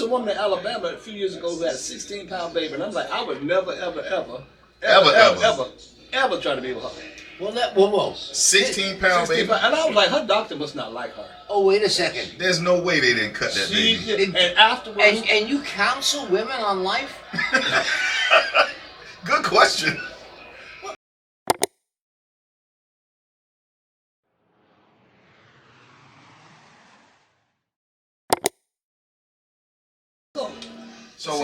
a woman in Alabama a few years ago who had a 16-pound baby, and I'm like, I would never, ever try to be with her. Well, whoa. 16-pound baby. And I was like, her doctor must not like her. Oh, wait a second. There's no way they didn't cut that baby. And afterwards, and you counsel women on life? Good question. So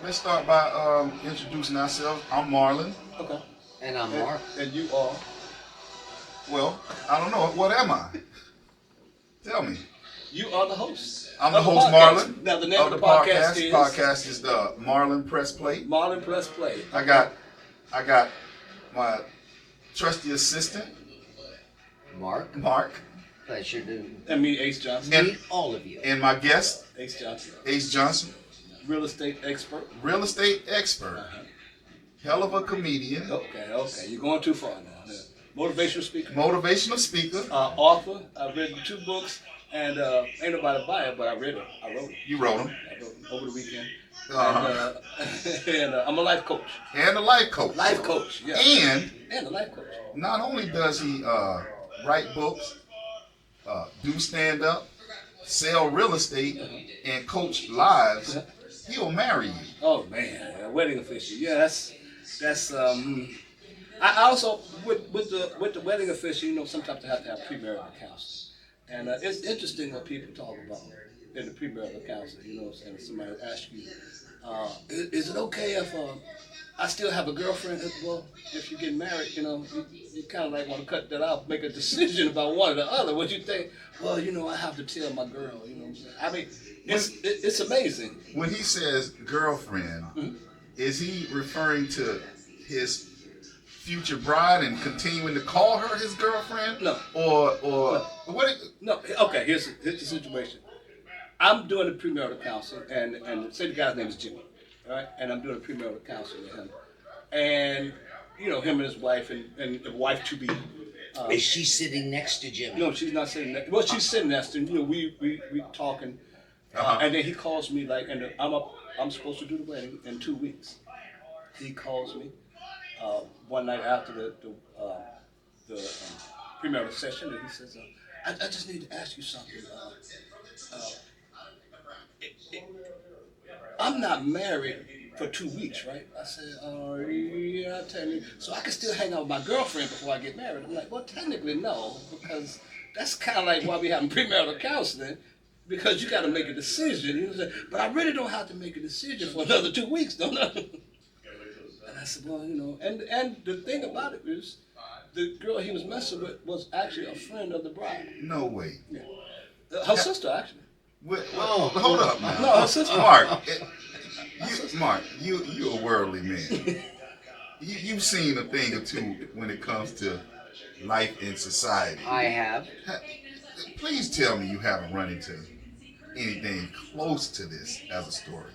let's start by introducing ourselves. I'm Marlon. Okay. And I'm Mark. And you are? Well, I don't know. What am I? Tell me. You are the host. I'm the host, Marlon. Now the name of the podcast is? Podcast is the Marlon Press Play. Marlon Press Play. I got my trusty assistant, Mark. Pleasure to and me, Ace Johnson. meet all of you. And my guest, Ace Johnson. Ace Johnson. Real estate expert. Hell of a comedian. Okay. You're going too far now. Motivational speaker. Author. I've written 2 books, and ain't nobody buy it, but I wrote them. You wrote them. I wrote them over the weekend. Uh-huh. And I'm a life coach. And a life coach. Life coach, yeah. And a life coach. Not only does he write books, do stand up, sell real estate, and coach lives, he'll marry you. Oh man, wedding official. Yeah, that's. I also with the wedding official, you know, sometimes I have to have premarital counseling, and it's interesting what people talk about in the premarital counseling. You know, what I'm saying, somebody asks you, is it okay if I still have a girlfriend? Well, if you get married, you know, you kind of like want to cut that out, make a decision about one or the other. What you think? Well, you know, I have to tell my girl. You know what I'm saying? I mean, it's amazing. When he says girlfriend, is he referring to his future bride and continuing to call her his girlfriend? No. Or what? No. Okay. Here's the situation. I'm doing the premarital counseling, and say the guy's name is Jimmy, all right? And I'm doing the premarital counseling with him, and you know, him and his wife and the wife to be. Is she sitting next to Jimmy? No, she's not sitting next. Well, she's sitting next to him. You know, we talking, and then he calls me like, and I'm supposed to do the wedding in 2 weeks. He calls me one night after the premarital session, and he says, I just need to ask you something. I'm not married for 2 weeks, right? I said, yeah, technically. So I can still hang out with my girlfriend before I get married. I'm like, well, technically no, because that's kind of like why we having premarital counseling, because you got to make a decision. You know what I'm saying? But I really don't have to make a decision for another 2 weeks, don't I? And I said, well, you know, and the thing about it is, the girl he was messing with was actually a friend of the bride. No way. Yeah. Her sister, actually. Hold up, man. No, her sister. Mark, you're a worldly man. You've seen a thing or two when it comes to life in society. I have. Please tell me you haven't run into anything close to this as a story.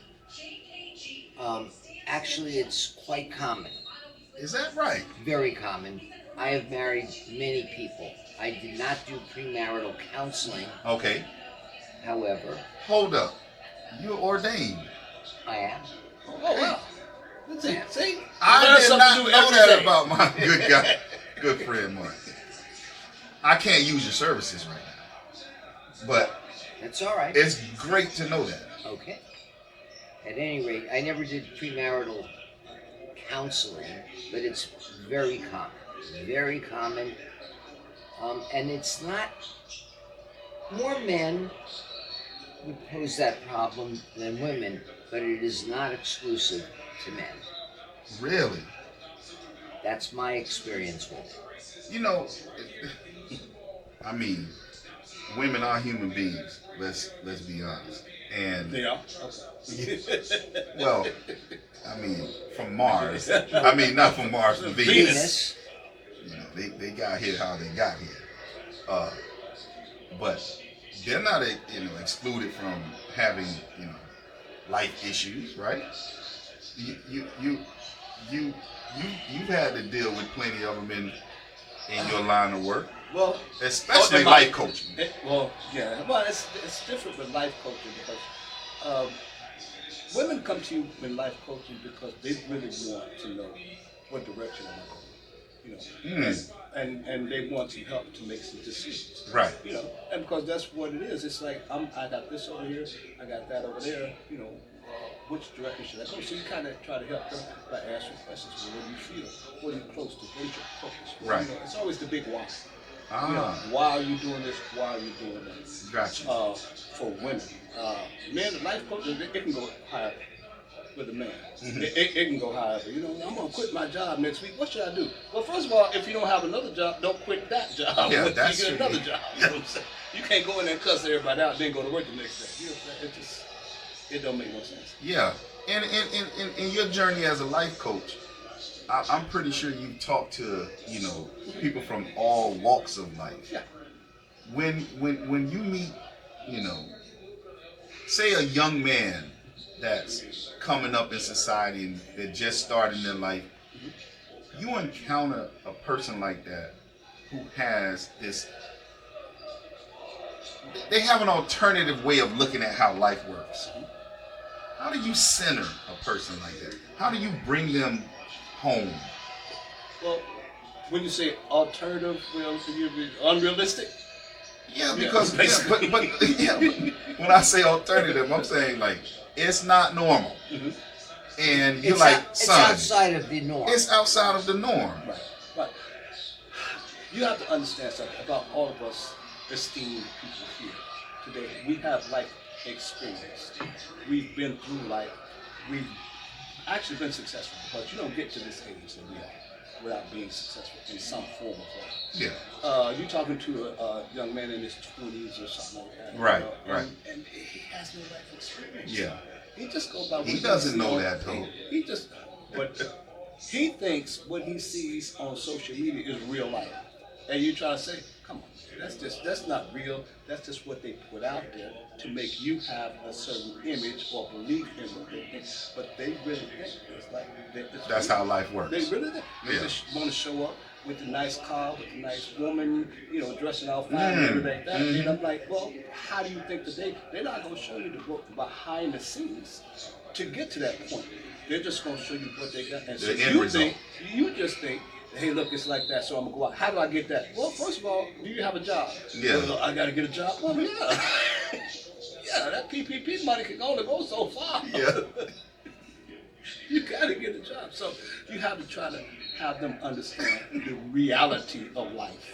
Actually, it's quite common. Is that right? Very common. I have married many people. I did not do premarital counseling. Okay. However. Hold up. You're ordained. I am. Oh, wow. See? I did not know that about my good friend Mark. I can't use your services right now. But that's all right. It's great to know that. Okay. At any rate, I never did premarital counseling, but it's very common. Very common. And it's not, more men would pose that problem than women, but it is not exclusive to men. Really? That's my experience with it. You know, I mean, women are human beings. Let's be honest. And they are. Well, I mean, from Mars. I mean, not from Mars, from Venus. You know, they got here how they got here. But they're not, excluded from having, life issues, right? You've had to deal with plenty of them in your line of work, Well, especially life coaching. Well, it's different with life coaching because women come to you in life coaching because they really want to know what direction they're going. And they want some help to make some decisions. Right. And because that's what it is. It's like I got this over here, I got that over there. Which direction should I go? So you kind of try to help them by asking questions. Well, what do you feel? What are you close to? What is your purpose? Right. It's always the big why. Ah. Why are you doing this? Why are you doing that? Gotcha. For women, men, life coaches, it can go higher with a man. Mm-hmm. It can go higher. I'm gonna quit my job next week. What should I do? Well, first of all, if you don't have another job, don't quit that job. Yeah, you that's get another job. You know what I'm saying? You can't go in there and cuss everybody out and then go to work the next day. You know what I'm saying? It don't make no sense. Yeah. And in your journey as a life coach, I'm pretty sure you talk to, people from all walks of life. Yeah. When you meet, say a young man that's coming up in society and they're just starting their life, you encounter a person like that who has they have an alternative way of looking at how life works. How do you center a person like that? How do you bring them home? Well, when you say alternative, unrealistic? Yeah, because but when I say alternative, I'm saying like it's not normal, and you're it's outside of the norm. It's outside of the norm. Right. You have to understand something about all of us esteemed people here today. We have life experience. We've been through life. We've actually been successful because you don't get to this age that we are without being successful in some form of life. Yeah. You're talking to a young man in his 20s or something like that. Right. And he has no life experience. Yeah. He just goes by. He doesn't know that though. But he thinks what he sees on social media is real life, and you try to say, "Come on, that's not real. That's just what they put out there to make you have a certain image or belief in what they think." But they really think it's like that's how life works. They really think. They just want to show up with a nice car, with a nice woman, dressing all fine and everything like that. And I'm like, well, how do you think that they're not going to show you the work behind the scenes to get to that point. They're just going to show you what they got. And so you just think, hey, look, it's like that, so I'm going to go out. How do I get that? Well, first of all, do you have a job? Yeah. Well, I got to get a job? Well, yeah. Yeah, that PPP money can only go so far. Yeah. You got to get a job. So you have to try to have them understand the reality of life.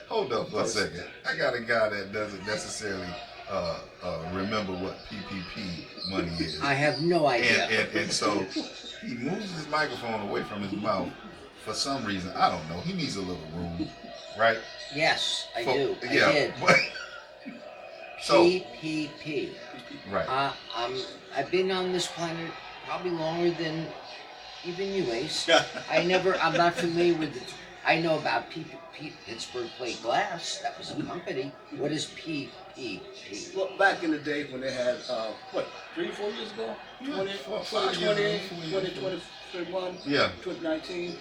Hold up for a second. I got a guy that doesn't necessarily remember what PPP money is. I have no idea. And so he moves his microphone away from his mouth for some reason. I don't know. He needs a little room, right? Yes, I do. Yeah. I did. But, so PPP. Right. I've been on this planet probably longer than even you, Ace. I'm not familiar with it. I know about Pittsburgh Plate Glass. That was a company. What is PPP? Well, back in the day when they had, 3-4 years ago? 2021, Yeah. 2019,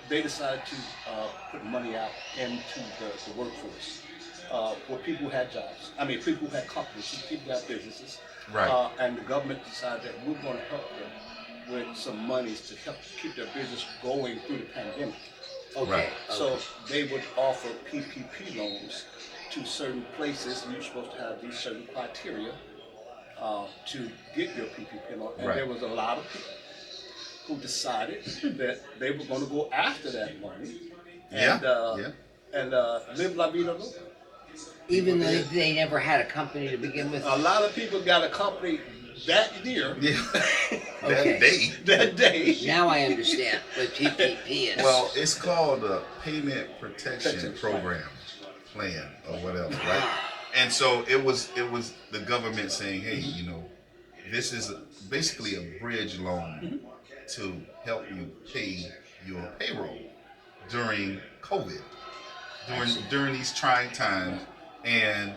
they decided to put money out into the workforce. Where people had jobs. I mean, people had companies, people had businesses. Right. And the government decided that we're going to help them with some monies to help keep their business going through the pandemic. Okay. Right. So they would offer PPP loans to certain places. You're supposed to have these certain criteria to get your PPP loan. And there was a lot of people who decided that they were going to go after that money and live la vida loca. Even though they never had a company to begin with. A lot of people got a company that year. Yeah. Okay. That day. Now I understand what PPP is. Well, it's called a Payment Protection Program plan or whatever, right? And so it was the government saying, hey, this is basically a bridge loan to help you pay your payroll during COVID, during these trying times. And,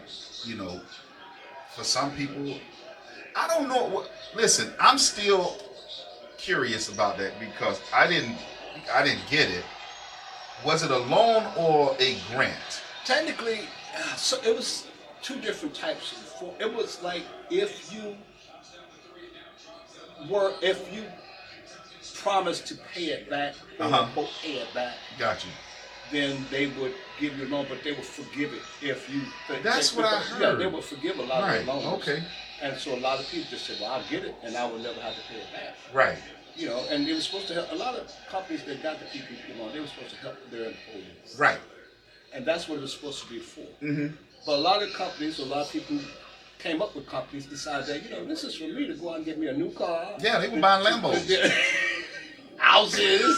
for some people, I don't know listen, I'm still curious about that because I didn't get it Was it a loan or a grant? Technically, so it was two different types. It was like if you promised to pay it back or pay it back, Got you. then they would give you a loan, but they would forgive it if you. That's what I heard. Yeah, they would forgive a lot of Right. their loans. Okay. And so a lot of people just said, "Well, I'll get it, and I will never have to pay it back." Right. You know, and it was supposed to help. A lot of companies that got the PPP loan, they were supposed to help their employees. Right. And that's what it was supposed to be for. Mm-hmm. But a lot of companies, a lot of people came up with companies, decided that, you know, this is for me to go out and get me a new car. Yeah, they were buying Lambos. Houses.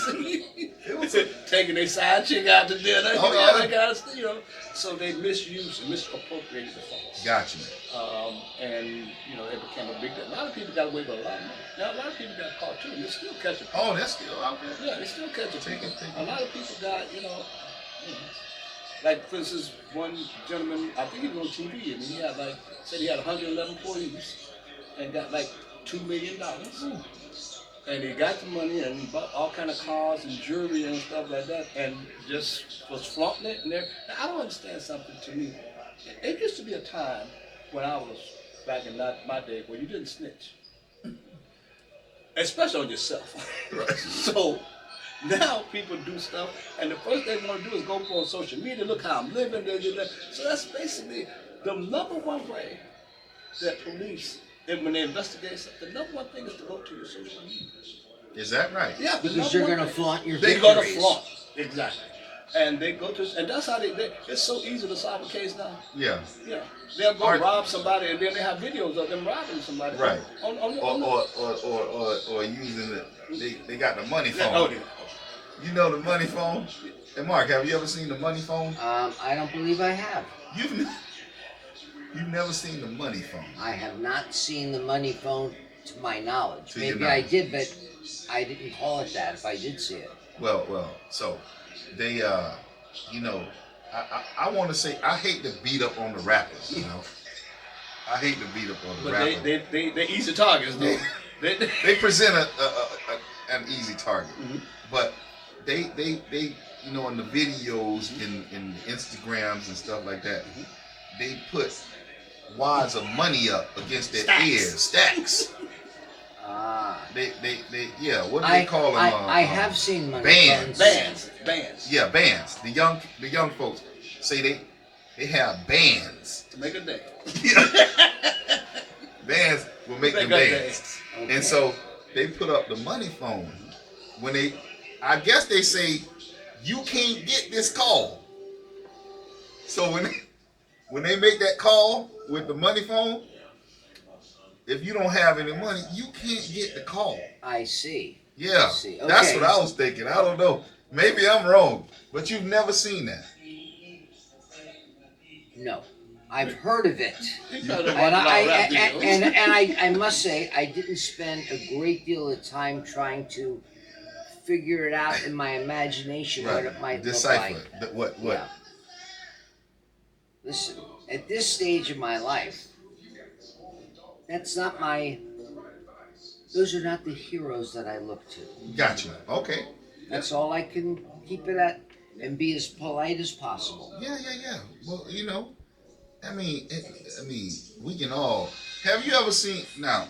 Taking their side chick out to dinner. Oh, all yeah. that kind of stuff, you know. So they misused and misappropriated the funds. Got you. And, you know, it became a big deal. A lot of people got away with a lot of money. Now, a lot of people got caught too, and they still catching people. Oh, that's still out there. Yeah, they still catching people. Take A lot of people got, you know, like, for instance, one gentleman, I think he was on TV, and he had said he had 111 employees and got like $2 million. And he got the money and he bought all kind of cars and jewelry and stuff like that, and just was flaunting it. And now, I don't understand something to me. It used to be a time when I was back in my day where you didn't snitch, especially on yourself. Right. So now people do stuff, and the first thing they want to do is go on social media, look how I'm living. So that's basically the number one way that police, and when they investigate something, the number one thing is to go to your social media. Is that right? Yeah, Because you're going to flaunt your They're victories. going to flaunt. Exactly. And they go to, and that's how it's so easy to solve a case now. Yeah. Yeah. They'll go rob somebody, and then they have videos of them robbing somebody. Right. On Or using it. They got the money phone. oh, yeah. You know the money phone? Hey, Mark, have you ever seen the money phone? I don't believe I have. You've never seen the money phone. I have not seen the money phone to my knowledge. To your Maybe I knowledge. did, but I didn't call it that if I did see it. Well, so they, you know, I want to say, I hate to beat up on the rappers, you know. I hate to beat up on the But rappers. they're easy targets, though. They present an easy target, but they you know, in the videos, in the Instagrams and stuff like that, they put wads of money up against their ears, stacks. They yeah, what do they call them? I have seen money bands. phones. Bands. Yeah, bands. The young folks say they have bands. To make a day. Bands will make them dance. Okay. And so they put up the money phone. When I guess they say, you can't get this call. So when they make that call with the money phone, if you don't have any money, you can't get the call. I see. Yeah, I see. that's Okay. what I was thinking. I don't know. Maybe I'm wrong, but you've never seen that. No. I've heard of it. You better watch And a lot of rap videos. I must say, I didn't spend a great deal of time trying to figure it out in my imagination what it might Decipher. look like. What? Yeah. Listen, at this stage of my life, those are not the heroes that I look to. Gotcha. Okay. That's all I can keep it at and be as polite as possible. Yeah. Well, you know, I mean, we can all. Have you ever seen now?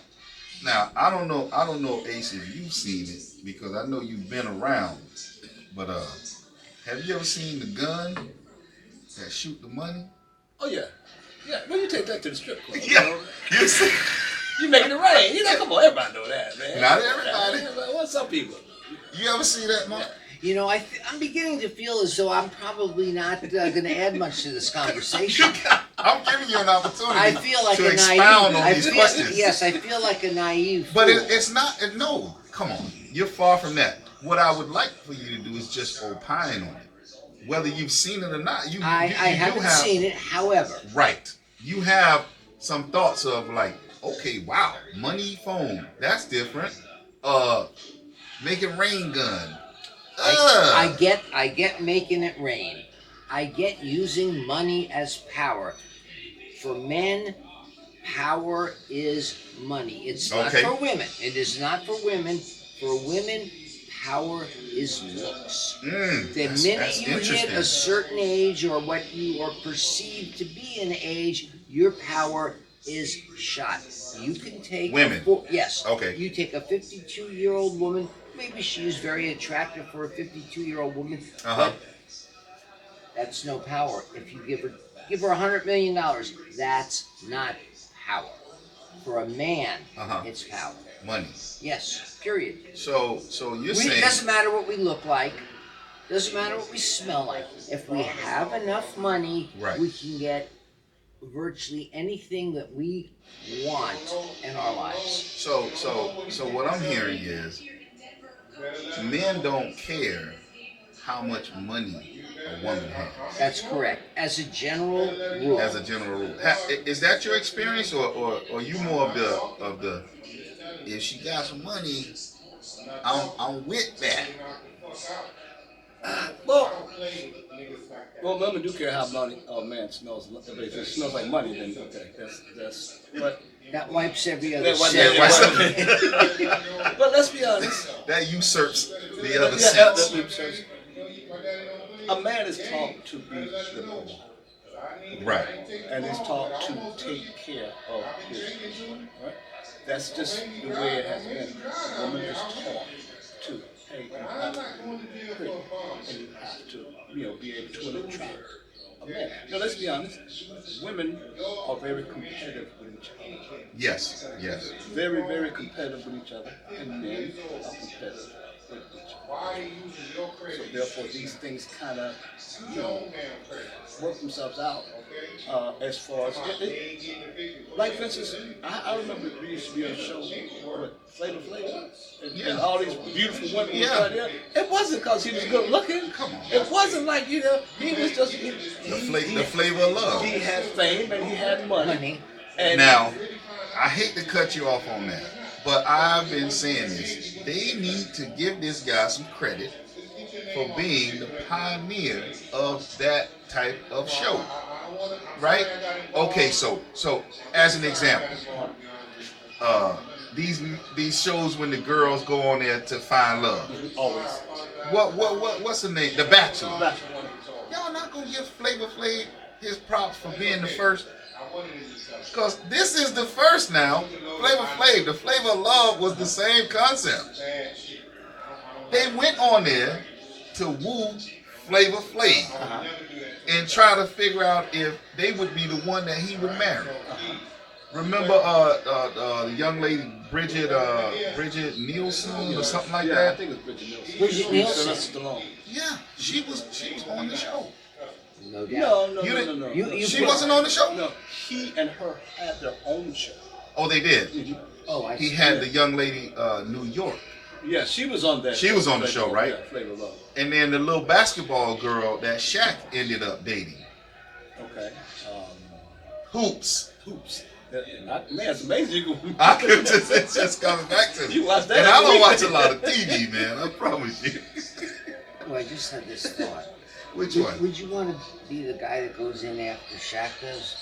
I don't know, Ace, if you've seen it because I know you've been around. But have you ever seen the gun that shoot the money? Oh, yeah. Yeah, well, you take that to the strip club. Yeah. You see? You making it rain. You know, come on, everybody know that, man. Not everybody. Well, some people. You ever see that, Mark? You know, I'm beginning to feel as though I'm probably not going to add much to this conversation. I'm giving you an opportunity I feel like to a expound naive. on these questions. Yes, I feel like a naive. But fool. it's not. No, come on. You're far from that. What I would like for you to do is just opine on it, whether you've seen it or not. I haven't seen it. However, right. You have some thoughts of like, okay, wow, money phone, that's different. Making rain gun. I get making it rain. I get using money as power. For men, power is money. It's not Okay. for women. It is not for women. For women, power is looks. The That's minute you hit interesting. a certain age or what you are perceived to be an age, your power is shot. You can take Women. Yes. Okay. You take a 52-year-old woman. Maybe she is very attractive for a 52-year-old woman, but that's no power. If you give her $100 million, that's not power. For a man, it's power. Money. Yes. Period. So you're saying It doesn't matter what we look like. Doesn't matter what we smell like. If we have enough money, Right. we can get virtually anything that we want in our lives. so what I'm hearing is men don't care how much money a woman has. That's correct. As a general rule. As a general rule, is that your experience, or you more of the if she got some money, I'm with that. Well, women do care how money a man smells. If it smells like money, then okay, that's. But That wipes every other that sin. but let's be honest. That usurps the other Yeah, sense. a man is taught to be the man, Right. and is taught to take care of his woman. Right? That's just the way it has been. A woman is taught to, hey, you have to be pretty, and you have to, be able to attract a man. Now, let's be honest. Women are very competitive with each other. Yes. Very, very competitive with each other, and men are competitive with each other. So therefore, these things kind of, work themselves out as far as like for instance, I remember we used to be on a show with Flavor Flav, and all these beautiful women was right there. It wasn't because he was good looking. Come on. It wasn't like he was just The flavor of love. He had fame and he had money. And Now, I hate to cut you off on that, but I've been saying this. They need to give this guy some credit for being the pioneer of that type of show. Right? Okay, so as an example, these shows when the girls go on there to find love. always. What's the name? The Bachelor. Y'all not gonna give Flavor Flav his props for being the first? Because this is the first now. Flavor Flav, the Flavor of Love was the same concept. They went on there to woo Flavor Flav and try to figure out if they would be the one that he would marry. Remember the young lady Bridget Nielsen or something like I that? think it's Bridget Nielsen. Bridget Nielsen. Sylvester Stallone. Yeah, she was on the show. No doubt. No. She wasn't on the show? No, he and her had their own show. Oh, they did. Oh, I see. He had the young lady New York. Yeah, she was on that. She was on the show, right? Yeah, Flavor of Love. And then the little basketball girl that Shaq ended up dating. Okay. Hoops. Man, it's amazing you can. It's just coming back to me. You watch that And I every don't week. watch a lot of TV, man. I promise you. Oh, I just had this thought. Which one? Would you want to be the guy that goes in after Shaq does?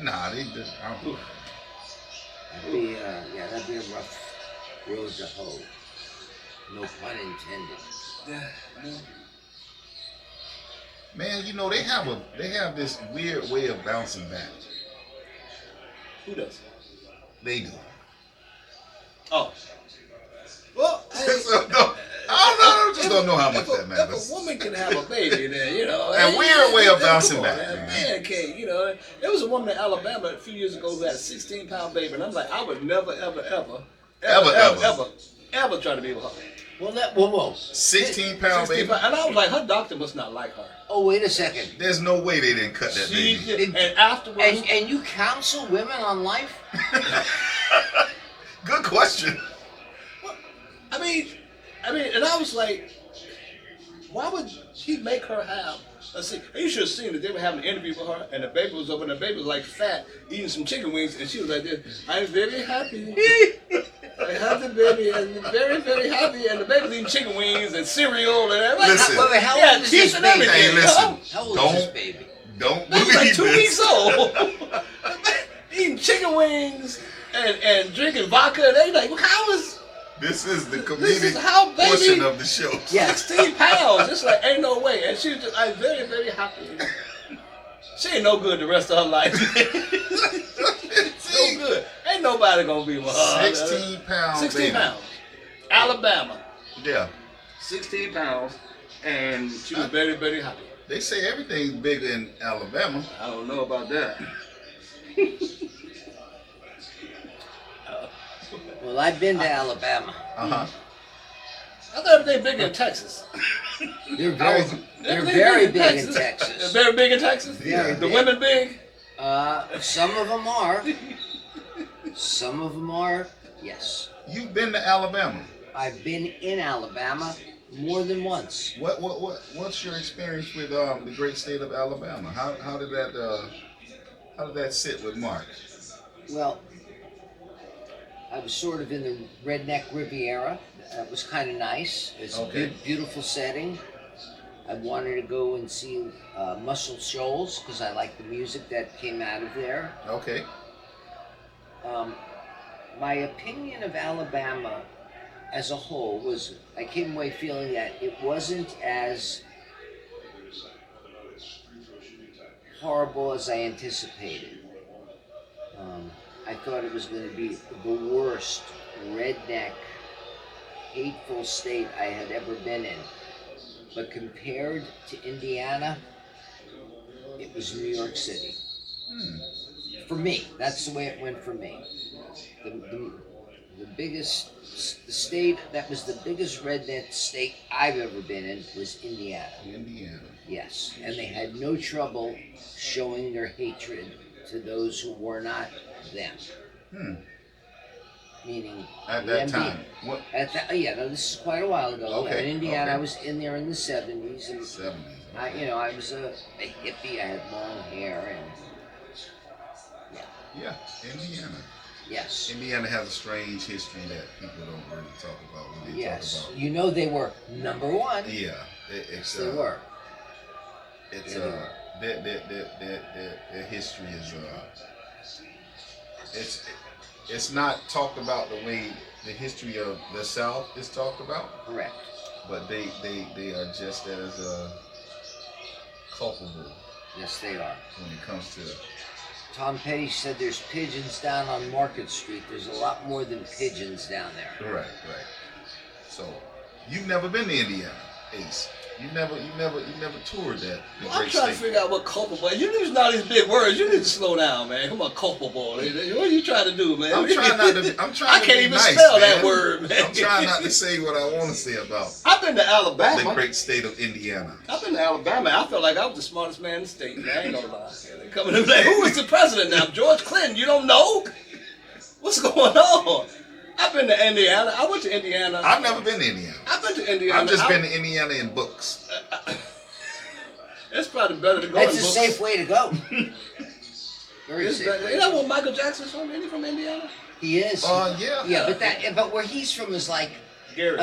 Nah, they did. That'd be a rough road to hoe. No pun intended. Man, they have this weird way of bouncing back. Who does? They do. Oh. Well, I just don't know how much that If matters. a woman can have a baby, then A weird way of bouncing back, A man. man can't. There was a woman in Alabama a few years ago who had a 16-pound baby, and I'm like, I would never, ever try to be with her. Whoa. 16-pound baby. And I was like, her doctor must not like her. Oh, wait a second. There's no way they didn't cut that baby. And afterwards, And you counsel women on life? Good question. I mean, and I was like, why would he make her have? Let's see. You should have seen that they were having an interview with her, and the baby was over, and the baby was like fat, eating some chicken wings, and she was like this. I'm very happy. I have the baby, and very, very happy, and the baby was eating chicken wings and cereal and everything. Listen. How old is teeth this and baby? everything. Hey, listen. How old is this baby? Don't He was believe like 2 this. weeks old, eating chicken wings and drinking vodka, and they like, well, how is? This is the This is comedic how baby. portion of the show. Yeah. 16 pounds. It's like ain't no way, and she's just I'm very very happy. She ain't no good the rest of her life. No good. Ain't nobody gonna be with her. 16 pounds. 16 baby. pounds. Alabama. Yeah. 16 pounds, and she was very very happy. They say everything's bigger in Alabama. I don't know about that. Well, I've been to Alabama. Uh-huh. I thought everything big in Texas. They're very big in Texas. They're very big in Texas? Very The big. women big? Some of them are. Some of them are. Yes. You've been to Alabama. I've been in Alabama more than once. What's your experience with the great state of Alabama? How did that sit with Mark? Well, I was sort of in the redneck Riviera. That was kind of nice. It's Okay. a beautiful setting. I wanted to go and see Muscle Shoals because I like the music that came out of there. Okay. My opinion of Alabama as a whole was I came away feeling that it wasn't as horrible as I anticipated. I thought it was going to be the worst redneck, hateful state I had ever been in. But compared to Indiana, it was New York City. For me, that's the way it went for me. The biggest, the state that was the biggest redneck state I've ever been in was Indiana. Indiana. Yes, and they had no trouble showing their hatred to those who were not them. Meaning At that them time. being- What? At that, yeah, no, this is quite a while ago. Okay, In Indiana, okay. I was in there in the 70s, and 70s. I was a hippie. I had long hair, and Yeah, Indiana. yes, Indiana has a strange history that people don't really talk about when they yes, talk about. you know they were number one. Yeah, it's They were. It's Yeah, they their history is it's not talked about the way the history of the South is talked about, Correct. but they are just as culpable Yes, they are. when it comes to. Tom Petty said there's pigeons down on Market Street. There's a lot more than pigeons down there. Right. So you've never been to Indiana, Ace. You never toured that. The I'm great trying to state. figure out what culpable. You using all these big words. You need to slow down, man. Come on, culpable. What are you trying to do, man? I'm trying not to. I'm trying I to can't be even nice, spell man. that word, man. I'm trying not to say what I want to say about I've been to the Alabama. great state of Indiana. I've been to Alabama. I felt like I was the smartest man in the state. Man, I ain't gonna lie. Yeah, they coming in like, who is the president now? George Clinton. You don't know? What's going on? I've been to Indiana. I went to Indiana. I've never been to Indiana. I've been to Indiana. I've just been to Indiana in books. It's probably better to go That's in a books. safe way to go. Very It's safe. better. You know where Michael Jackson's from? Isn't he from Indiana? He is. Yeah. Yeah, but where he's from is like Gary.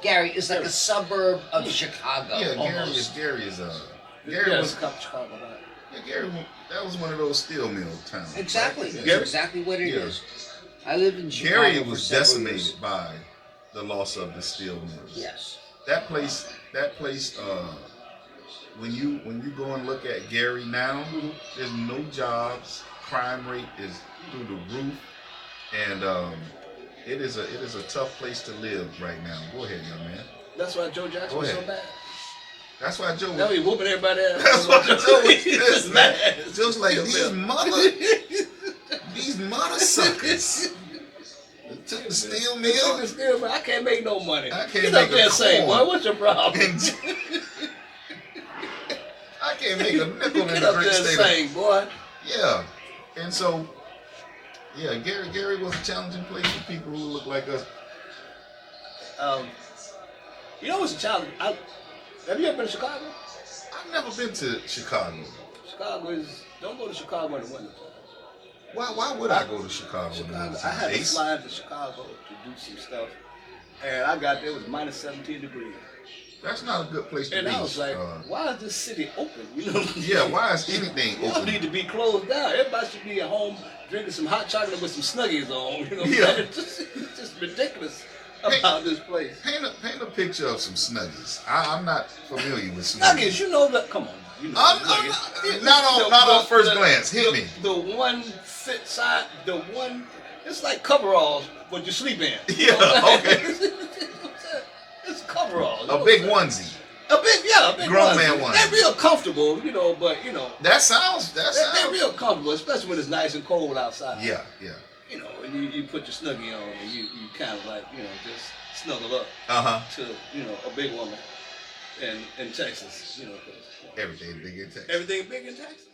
Gary is like a suburb of Chicago. Yeah, almost. Gary Yeah, was Chicago, right? Gary. That was one of those steel mill towns. right? Exactly. Yeah. That's exactly what it is. Yeah. I lived in Chicago Gary for was several decimated years. by the loss of the steel mills. Yes. That place. When you go and look at Gary now, there's no jobs. Crime rate is through the roof, and it is a tough place to live right now. Go ahead, young man. That's why Joe Jackson Go was so ahead. bad. That's why Joe. Now he whooping everybody ass. That's why Joe was He pissed, was man. mad. Just like Still these mother suckers took the steel mill. I can't make no money. I can't Get make up there a and say, corn. boy, what's your problem? And I can't make a nickel in Get the up great there and state. sing, boy. Yeah, and so Gary was a challenging place for people who look like us. You know what's a challenge? Have you ever been to Chicago? I've never been to Chicago. Chicago is, don't go to Chicago in the winter. Why would I go to Chicago? in the Chicago. winter I had to Ace? fly into Chicago to do some stuff. And I got there, it was minus 17 degrees. That's not a good place to And be. I was like, why is this city open? You know? Yeah, why is anything Y'all open? need to be closed down. Everybody should be at home drinking some hot chocolate with some Snuggies on. You know, Yeah. it's just ridiculous. about this place. Paint a picture of some Snuggies. I'm not familiar with Snuggies, you know that. Come on, you know. Not on first glance. Hit me. The one fit side, the one. It's like coveralls, but you sleep in. You know what I'm saying? Okay. It's coveralls. A big onesie. A big grown man onesie. They're real comfortable, but That sounds. They're real comfortable, especially when it's nice and cold outside. Yeah. And you put your Snuggie on and you kind of like, just snuggle up to, a big woman in Texas, 'cause, Everything's big in Texas. Everything big in Texas.